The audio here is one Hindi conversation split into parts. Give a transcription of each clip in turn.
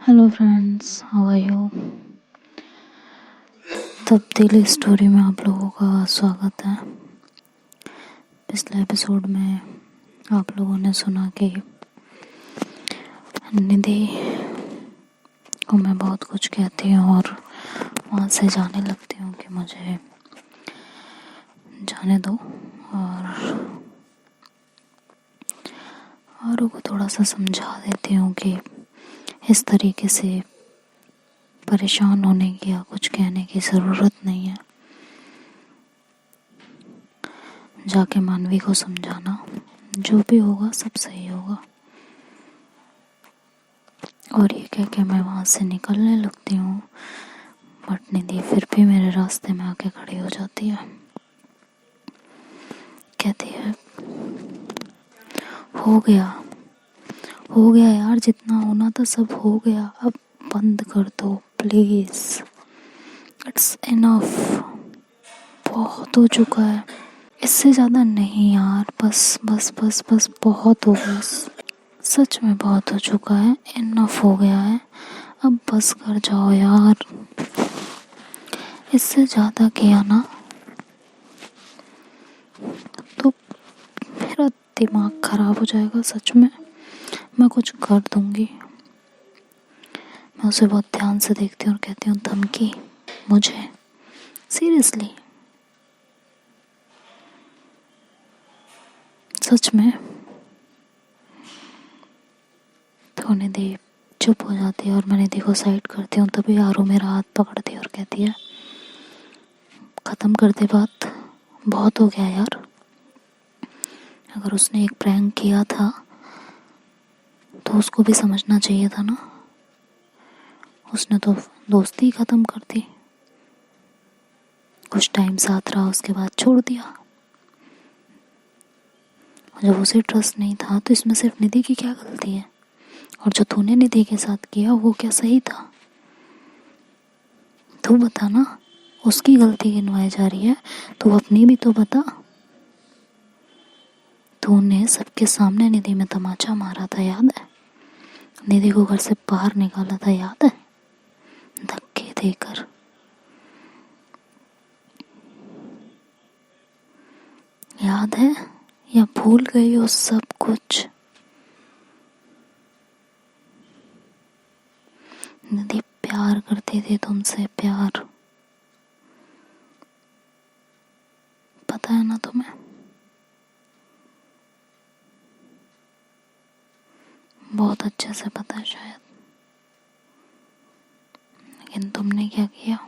Hello friends, how are you. तब्दीली स्टोरी में आप लोगों का स्वागत है। पिछले एपिसोड में आप लोगों ने सुना कि निधि को मैं बहुत कुछ कहती हूँ और वहाँ से जाने लगती हूँ कि मुझे जाने दो और को थोड़ा सा समझा देती हूँ कि इस तरीके से परेशान होने की या कुछ कहने की ज़रूरत नहीं है। जाके मानवी को समझाना, जो भी होगा सब सही होगा। और ये कह के मैं वहाँ से निकलने लगती हूँ, बट निधि फिर भी मेरे रास्ते में आके खड़ी हो जाती है। कहती है, हो गया यार, जितना होना था सब हो गया, अब बंद कर दो प्लीज, इट्स इनफ, बहुत हो चुका है, इससे ज़्यादा नहीं यार, बस बस बस बस बहुत हो गया, सच में बहुत हो चुका है, इनफ हो गया है, अब बस कर जाओ यार, इससे ज़्यादा किया ना तो मेरा दिमाग खराब हो जाएगा, सच में मैं कुछ कर दूंगी। मैं उसे बहुत ध्यान से देखती हूँ और कहती हूँ, धमकी मुझे, सीरियसली, सच में। तो निधि चुप हो जाती है और मैं निधि को साइड करती हूँ। तभी आरू मेरा हाथ पकड़ती है और कहती है, ख़त्म कर दे बात, बहुत हो गया यार। अगर उसने एक प्रैंक किया था तो उसको भी समझना चाहिए था ना, उसने तो दोस्ती ख़त्म कर दी, कुछ टाइम साथ रहा, उसके बाद छोड़ दिया। जब उसे ट्रस्ट नहीं था तो इसमें सिर्फ निधि की क्या गलती है? और जो तूने निधि के साथ किया वो क्या सही था? तू बता ना, उसकी गलती गिनवाई जा रही है, तू अपनी भी तो बता। तूने सबके सामने निधि में तमाचा मारा था, याद है? निधि को घर से बाहर निकाला था, याद है? धक्के देकर। याद है या भूल गई हो सब कुछ? निधि प्यार करती थी तुमसे, प्यार, पता है ना तुम्हें? बहुत अच्छे से पता है शायद। लेकिन तुमने क्या किया?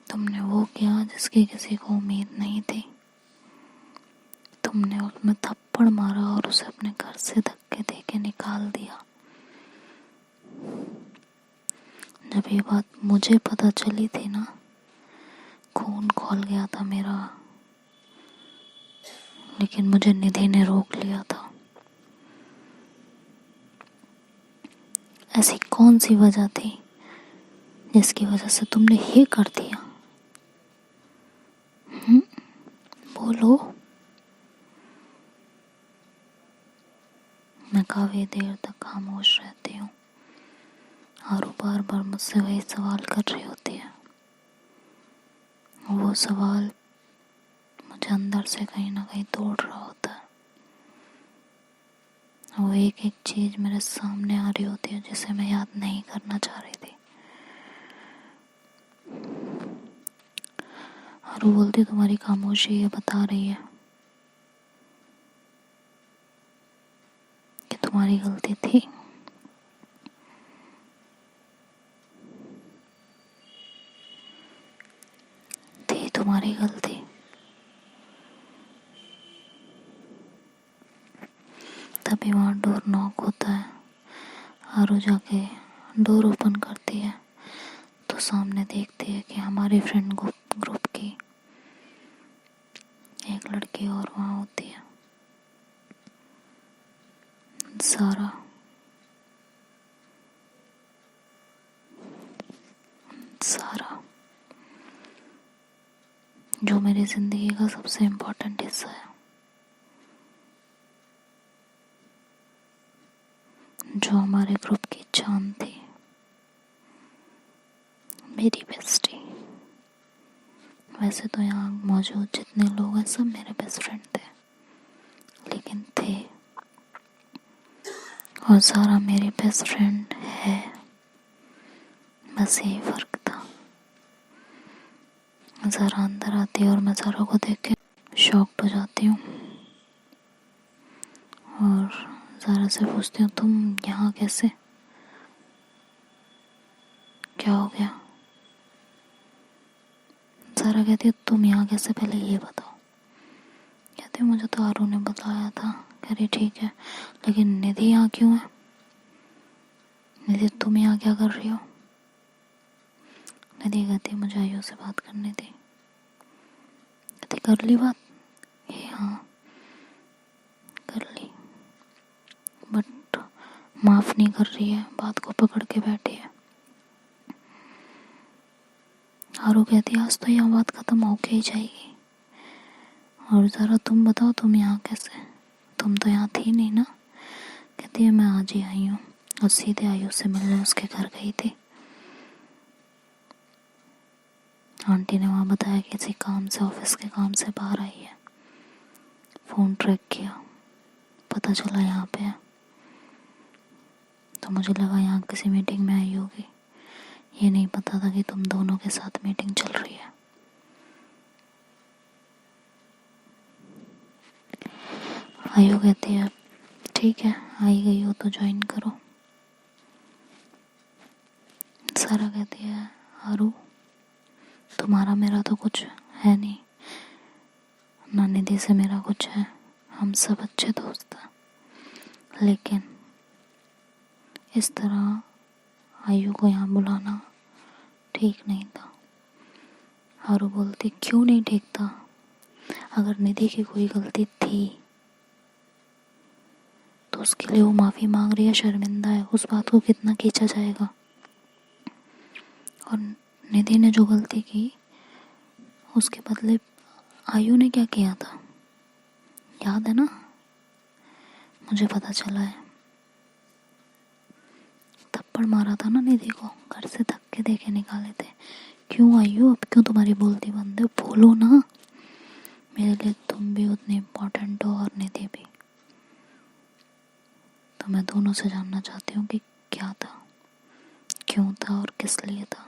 तुमने वो किया जिसकी किसी को उम्मीद नहीं थी। तुमने उसमें थप्पड़ मारा और उसे अपने घर से धक्के देके निकाल दिया। जब ये बात मुझे पता चली थी ना, खून खौल गया था मेरा, लेकिन मुझे निधि ने रोक लिया था। ऐसी कौन सी वजह थी जिसकी वजह से तुमने ये कर दिया? बोलो। मैं काफ़ी देर तक खामोश रहती हूँ और बार बार मुझसे वही सवाल कर रही होती है। वो सवाल मुझे अंदर से कहीं ना कहीं तोड़ रहा होता है। वो एक एक चीज़ मेरे सामने आ रही होती है जिसे मैं याद नहीं करना चाह रही थी। और वो बोलती, तुम्हारी खामोशी ये बता रही है कि तुम्हारी गलती थी तुम्हारी गलती। तभी वहाँ डोर नॉक होता है। आरू जाके डोर ओपन करती है तो सामने देखती है कि हमारे फ्रेंड ग्रुप की एक लड़की और वहाँ होती है, सारा। सारा जो मेरी ज़िंदगी का सबसे इम्पोर्टेंट हिस्सा है। जो हमारे ग्रुप की जान थी, मेरी बेस्टी। वैसे तो यहाँ मौजूद जितने लोग हैं सब मेरे बेस्ट फ्रेंड थे, लेकिन थे, और सारा मेरी बेस्ट फ्रेंड है, बस यही फर्क था। ज़रा अंदर आती है और मैं ज़रा को देख के शॉक्ड हो जाती हूँ और ज़रा से पूछती हूँ, तुम यहाँ कैसे, क्या हो गया? ज़रा कहती है, तुम यहाँ कैसे, पहले ये बताओ। कहती है, मुझे तो आरू ने बताया था। कह रही ठीक है, लेकिन निधि यहाँ क्यों है? निधि तुम यहाँ क्या कर रही हो? निधि कहती है, मुझे आयु से बात करनी थी। कहती कर ली बात? ये हाँ कर ली, बट माफ़ नहीं कर रही है, बात को पकड़ के बैठी है। आरू कहती है, आज तो यहाँ बात ख़त्म होके ही जाएगी, और ज़रा तुम बताओ तुम यहाँ कैसे, तुम तो यहाँ थी नहीं ना। कहती है, मैं आज ही आई हूँ और सीधे आयु से मिलने उसके घर गई थी। आंटी ने वहाँ बताया कि किसी काम से, ऑफिस के काम से बाहर आई है। फ़ोन ट्रैक किया, पता चला यहाँ पे है, तो मुझे लगा यहाँ किसी मीटिंग में आई होगी। ये नहीं पता था कि तुम दोनों के साथ मीटिंग चल रही है। आयु कहती है, ठीक है, आई गई हो तो ज्वाइन करो। सारा कहती है, आरू तुम्हारा मेरा तो कुछ है नहीं, ना निधि से मेरा कुछ है, हम सब अच्छे दोस्त हैं, लेकिन इस तरह आयु को यहाँ बुलाना ठीक नहीं था। आरू बोलती, क्यों नहीं ठीक था? अगर निधि की कोई गलती थी तो उसके लिए वो माफ़ी मांग रही है, शर्मिंदा है, उस बात को कितना खींचा जाएगा। और निधि ने जो गलती की उसके बदले आयु ने क्या किया था, याद है ना? मुझे पता चला है, थप्पड़ मारा था ना निधि को, घर से धक्के देके निकाले थे। क्यों आयु, अब क्यों तुम्हारी बोलती बंद है? बोलो ना, मेरे लिए तुम भी उतनी इम्पोर्टेंट हो और निधि भी। तो मैं दोनों से जानना चाहती हूँ कि क्या था, क्यों था और किस लिए था।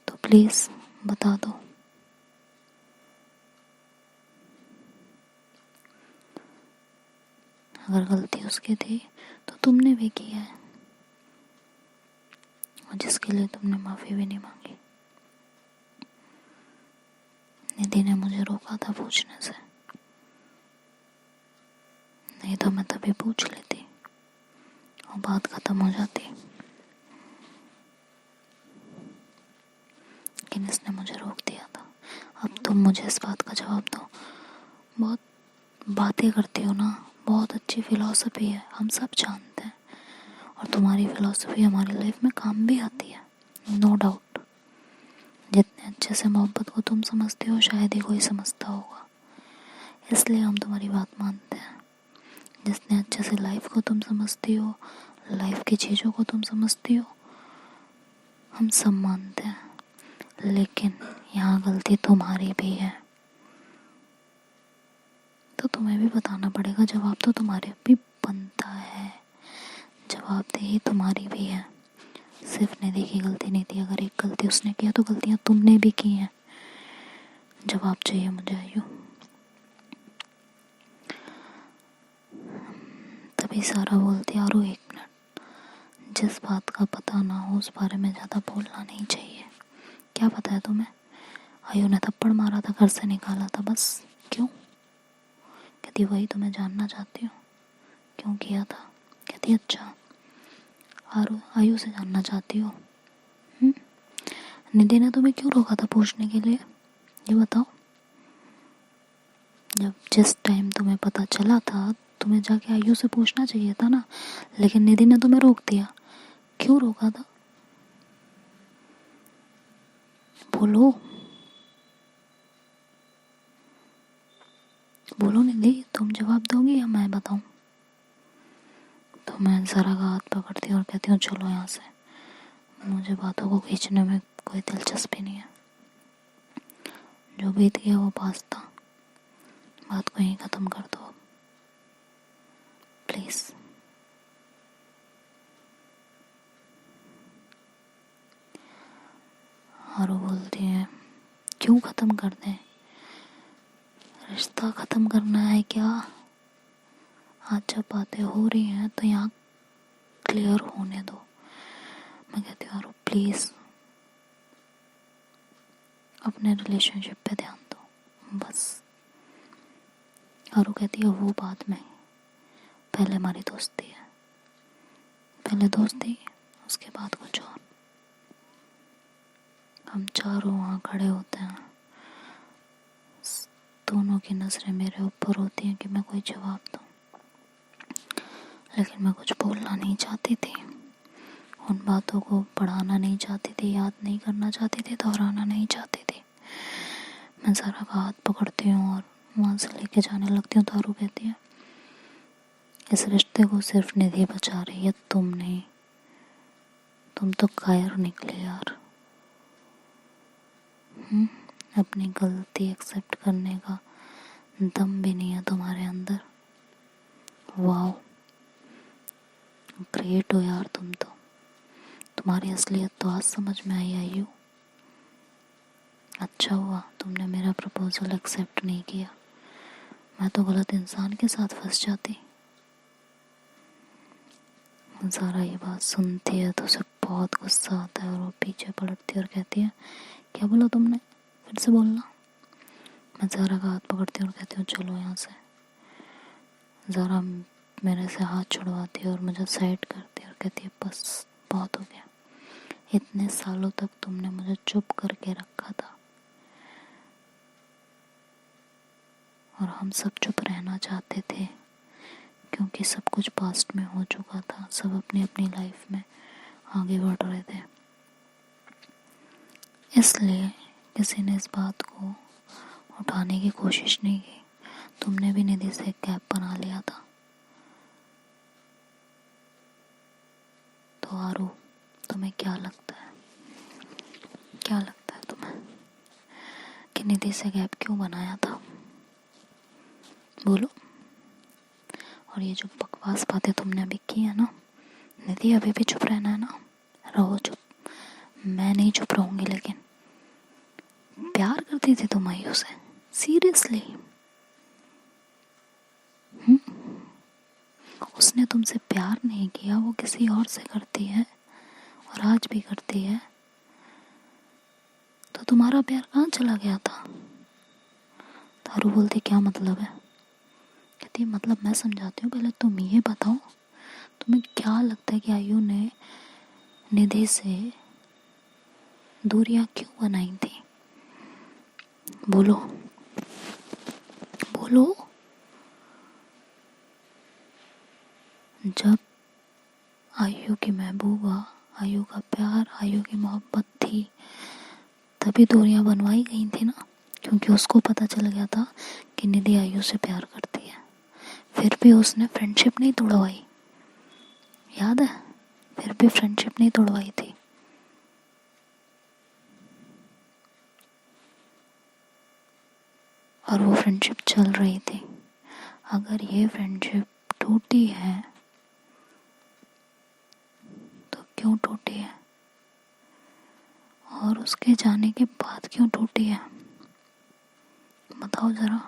तो प्लीज़ बता दो। अगर गलती उसकी थी तो तुमने भी किया है, और जिसके लिए तुमने माफ़ी भी नहीं मांगी। निधि ने मुझे रोका था पूछने से, नहीं तो मैं तभी पूछ लेती और बात ख़त्म हो जाती, लेकिन इसने मुझे रोक दिया था। अब तुम मुझे इस बात का जवाब दो। बहुत बातें करती हो ना, बहुत अच्छी फ़िलॉसफी है, हम सब जानते हैं, और तुम्हारी फ़िलॉसफी हमारी लाइफ में काम भी आती है, नो डाउट। जितने अच्छे से मोहब्बत को तुम समझते हो शायद ही कोई समझता होगा, इसलिए हम तुम्हारी बात मानते हैं। जितने अच्छे से लाइफ को तुम समझती हो, लाइफ की चीज़ों को तुम समझती हो, हम सब मानते हैं, लेकिन यहाँ गलती तुम्हारी भी है, तो तुम्हें भी बताना पड़ेगा। जवाब तो तुम्हारे भी बनता है, जवाबदेही तुम्हारी भी है। सिर्फ निधि की गलती नहीं थी, अगर एक गलती उसने किया तो गलतियाँ तुमने भी की हैं। जवाब चाहिए मुझे आयु। तभी सारा बोलती, आरू एक मिनट, जिस बात का पता ना हो उस बारे में ज़्यादा बोलना नहीं चाहिए। क्या पता है तुम्हें? आयु ने थप्पड़ मारा था, घर से निकाला था, बस। क्यों? कहती वही तो मैं जानना चाहती हूँ, क्यों किया था। कहती अच्छा, आयु से जानना चाहती हो? निधि ने तुम्हें क्यों रोका था पूछने के लिए, ये बताओ। जब जिस टाइम तुम्हें पता चला था तुम्हें जाके आयु से पूछना चाहिए था ना, लेकिन निधि ने तुम्हें रोक दिया। क्यों रोका था? बोलो बोलो निधि, तुम जवाब दोगी या मैं बताऊं? तो मैं ज़रा का हाथ पकड़ती हूँ और कहती हूँ चलो यहाँ से, मुझे बातों को खींचने में कोई दिलचस्पी नहीं है। जो बीत गया वो पास था, बात को यहीं ख़त्म कर दो प्लीज़। और वो बोलती है क्यों ख़त्म कर दें, रिश्ता ख़त्म करना है क्या? आज जब बातें हो रही हैं तो यहाँ क्लियर होने दो। मैं कहती हूँ आरू प्लीज़ अपने रिलेशनशिप पे ध्यान दो बस। आरू कहती है वो बाद में, पहले हमारी दोस्ती है, पहले दोस्ती उसके बाद कुछ और। हम चारों वहाँ खड़े होते हैं, दोनों की नज़रें मेरे ऊपर होती हैं कि मैं कोई जवाब दूँ, लेकिन मैं कुछ बोलना नहीं चाहती थी, उन बातों को पढ़ाना नहीं चाहती थी, याद नहीं करना चाहती थी, दोहराना नहीं चाहती थी। मैं ज़रा का हाथ पकड़ती हूँ और वहाँ से लेके जाने लगती हूँ। तारू कहती है इस रिश्ते को सिर्फ निधि बचा रही है, तुम नहीं। तुम तो कायर निकले यार। अपनी गलती एक्सेप्ट करने का दम भी नहीं है तुम्हारे अंदर। वाओ, ग्रेट हो यार तुम तो। तुम्हारी असलियत तो आज समझ में आई हो। अच्छा हुआ तुमने मेरा प्रपोजल एक्सेप्ट नहीं किया, मैं तो गलत इंसान के साथ फंस जाती। ज़ारा ये बात सुनती है तो उसे बहुत गुस्सा आता है और वो पीछे पलटती है और कहती है क्या बोला तुमने, फिर से बोलना। मैं ज़ारा का हाथ पकड़ती हूँ और कहती हूँ चलो यहाँ से। ज़ारा मेरे से हाथ छुड़वाती है और मुझे साइड करती है और कहती है बस बहुत हो गया, इतने सालों तक तुमने मुझे चुप करके रखा था और हम सब चुप रहना चाहते थे क्योंकि सब कुछ पास्ट में हो चुका था, सब अपनी अपनी लाइफ में आगे बढ़ रहे थे। इसलिए किसी ने इस बात को उठाने की कोशिश नहीं की। तुमने भी निधि से एक गैप बना लिया था। तो आरू तुम्हें क्या लगता है तुम्हें कि निधि से गैप क्यों बनाया था? बोलो। और ये जो बकवास बातें तुमने अभी की है ना, निधि अभी भी चुप रहना है ना, रहो चुप। मैं नहीं चुप रहूंगी। लेकिन प्यार करती थी तुम आयु से, सीरियसली? उसने तुमसे प्यार नहीं किया, वो किसी और से करती है और आज भी करती है। तो तुम्हारा प्यार कहाँ चला गया था? तारू बोलती क्या मतलब है? कहती मतलब मैं समझाती हूँ, पहले तुम ये बताओ तुम्हें क्या लगता है कि आयु ने निधि से दूरियां क्यों बनाई थी? बोलो बोलो। जब आयु की महबूबा, आयु का प्यार, आयु की मोहब्बत थी, तभी दूरियां बनवाई गई थी ना, क्योंकि उसको पता चल गया था कि निधि आयु से प्यार करती है। फिर भी उसने फ्रेंडशिप नहीं तोड़वाई, याद है? फिर भी फ्रेंडशिप नहीं तोड़वाई थी। और वो फ्रेंडशिप चल रही थी। अगर ये फ्रेंडशिप टूटी है तो क्यों टूटी है, और उसके जाने के बाद क्यों टूटी है? बताओ जरा,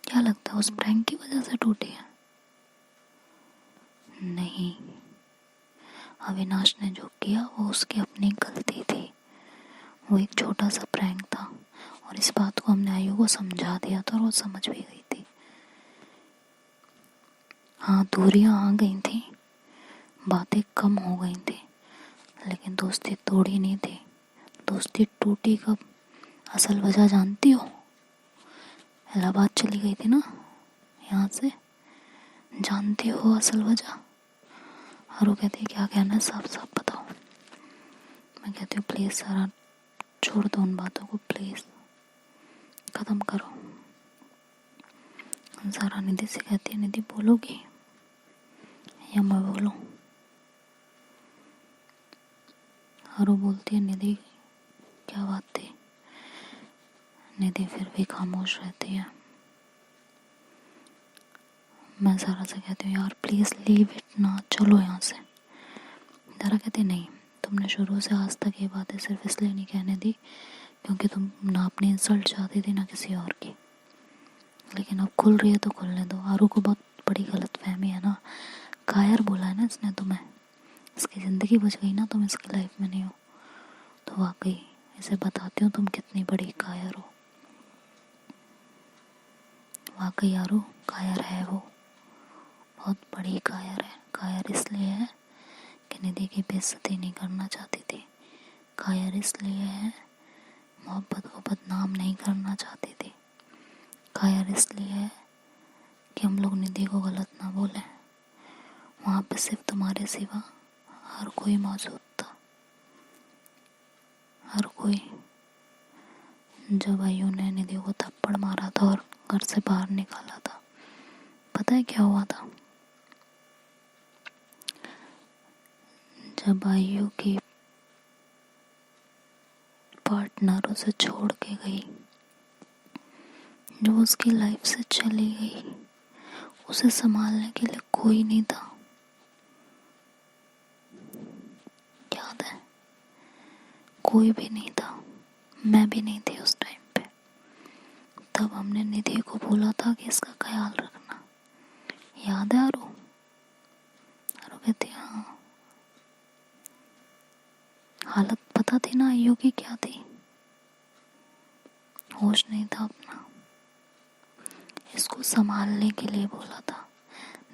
क्या लगता है उस प्रैंक की वजह से टूटी है? नहीं, अविनाश ने जो किया वो उसकी अपनी गलती थी। वो एक छोटा सा प्रैंक था और इस बात को हमने आयु को समझा दिया था और वो समझ भी गई थी। हाँ, दूरियां आ गई थी, बातें कम हो गई थी, लेकिन दोस्ती तोड़ी नहीं थी। दोस्ती टूटी कब, असल वजह जानती हो? इलाहाबाद चली गई थी ना यहाँ से, जानती हो असल वजह? और वो कहती है क्या कहना है, साफ साफ बताओ। मैं कहती हूँ प्लीज़ सारा छोड़ दो उन बातों को, प्लीज़ ख़त्म करो। ज़ारा निधि से कहती है निधि बोलोगी? या मैं बोलूं? आरू बोलती है, निधि क्या बात थी? निधि फिर भी खामोश रहती है। मैं ज़ारा से कहती हूँ, यार प्लीज़ लीव इट ना, चलो यहाँ से। ज़ारा कहती नहीं, तुमने शुरू से आज तक ये बातें सिर्फ इसलिए नहीं कहने दी क्योंकि तुम ना अपनी इंसल्ट चाहती थी ना किसी और की, लेकिन अब खुल रही है तो खुलने दो। आरू को बहुत बड़ी गलतफहमी है ना, कायर बोला है ना इसने तुम्हें, इसकी ज़िंदगी बच गई ना, तुम इसकी लाइफ में नहीं हो। तो वाकई इसे बताती हूँ तुम कितनी बड़ी कायर हो। वाकई आरू कायर है, वो बहुत बड़ी कायर है। कायर इसलिए है कि निधि की बेइज्जती नहीं करना चाहती थी। कायर इसलिए है मोहब्बत को बदनाम नहीं करना चाहती थी। कायर इसलिए है कि हम लोग निधि को गलत ना बोलें। वहाँ पे सिर्फ तुम्हारे सिवा हर कोई मौजूद था, हर कोई। जब आयु ने निधि को थप्पड़ मारा था और घर से बाहर निकाला था, पता है क्या हुआ था? जब आयु की पार्टनर उसे छोड़ के गई, जो उसकी लाइफ से चली गई, उसे संभालने के लिए कोई नहीं था। याद है? कोई भी नहीं था, मैं भी नहीं थी उस टाइम पे। तब हमने निधि को बोला था कि इसका ख्याल रखना। याद है आरू? आरू कहती हाँ। हालत पता थी ना आयु की क्या थी, होश नहीं था अपना। इसको संभालने के लिए बोला था,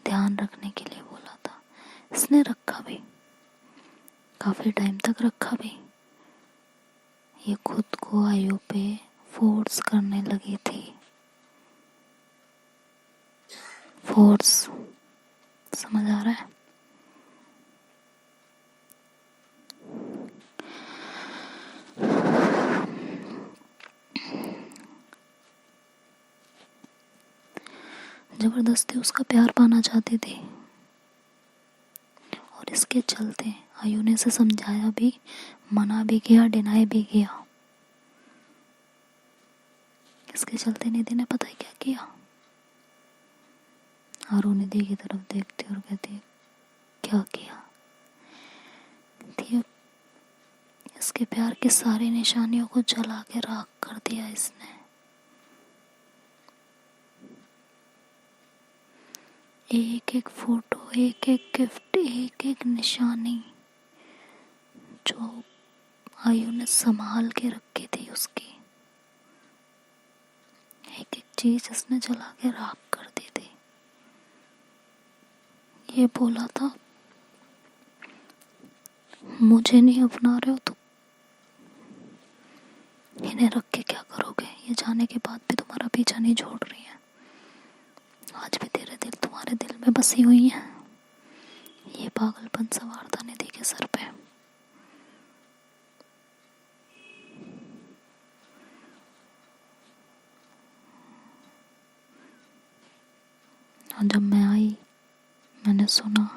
ध्यान रखने के लिए बोला था। इसने रखा भी, काफी टाइम तक रखा भी। ये खुद को आयु पे फोर्स करने लगी थी। फोर्स, समझ आ रहा है? जबरदस्ती उसका प्यार पाना चाहती थी। और इसके चलते आयु ने इसे समझाया भी, मना भी किया, डिनाई भी किया। इसके चलते निधि ने पता है क्या किया? आरू निधि की तरफ देखती और कहती है, क्या किया? इसके प्यार की सारी निशानियों को जला के राख कर दिया इसने। एक एक फोटो, एक एक गिफ्ट, एक एक निशानी जो आयु ने संभाल के रखी थी उसकी, एक एक चीज इसने जला के राख कर दी थी। ये बोला था, मुझे नहीं अपना रहे हो तो इन्हें रख के क्या करोगे? ये जाने के बाद भी तुम्हारा पीछा नहीं छोड़ रही है। आज भी तेरे दिल तुम्हारे दिल में बसी हुई है। ये पागलपन सवार था निधि के सर पे। और जब मैं आई, मैंने सुना,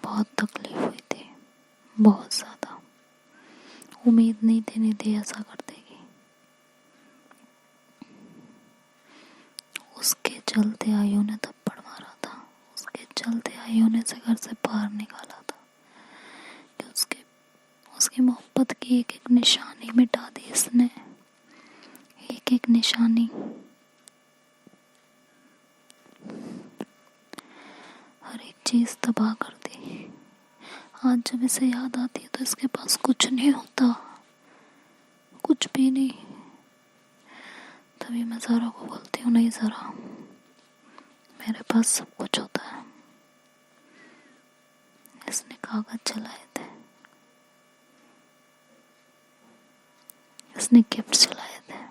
बहुत तकलीफ हुई थी, बहुत ज्यादा। उम्मीद नहीं थी निधि ऐसा कर देगी। उसके चलते आयु ने थप्पड़ मारा था, उसके चलते आयु ने इसे घर से बाहर निकाला था कि उसकी मोहब्बत की एक एक निशानी मिटा दी इसने, एक एक निशानी। हर एक चीज तबाह कर दी। आज जब इसे याद आती है तो इसके पास कुछ नहीं होता, कुछ भी नहीं। तभी मैं ज़ारा को बोलती हूँ, नहीं ज़ारा, मेरे पास सब कुछ होता है। इसने कागज जलाए थे, इसने गिफ्ट जलाए थे,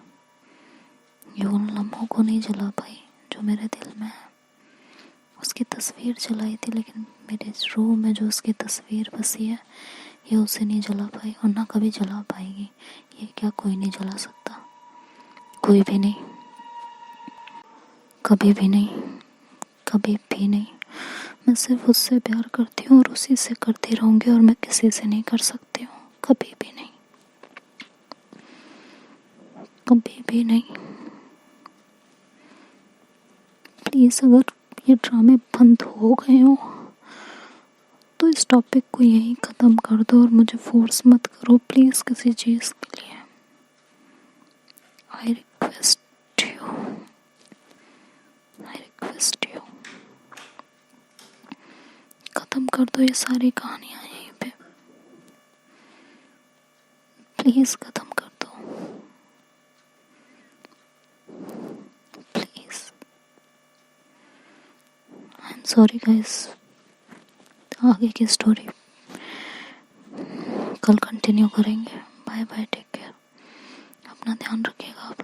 ये उन लम्हों को नहीं जला पाई जो मेरे दिल में है। उसकी तस्वीर जलाई थी, लेकिन मेरे रूह में जो उसकी तस्वीर बसी है, ये उसे नहीं जला पाई और ना कभी जला पाएगी। ये क्या कोई नहीं जला सकता, कोई भी नहीं। कभी भी नहीं, कभी भी नहीं। मैं सिर्फ उससे प्यार करती हूँ और उसी से करती रहूँगी, और मैं किसी से नहीं कर सकती हूँ, कभी भी नहीं, कभी भी नहीं। प्लीज़ अगर ये ड्रामे बंद हो गए हो तो इस टॉपिक को यहीं ख़त्म कर दो और मुझे फोर्स मत करो प्लीज़ किसी चीज़ के लिए। I request you, I request you, ख़त्म कर दो ये सारी कहानियाँ यहीं पे, प्लीज़ ख़त्म कर दो, please. I am sorry guys. आगे की स्टोरी कल कंटिन्यू करेंगे। बाय बाय, टेक केयर, अपना ध्यान रखिएगा आप।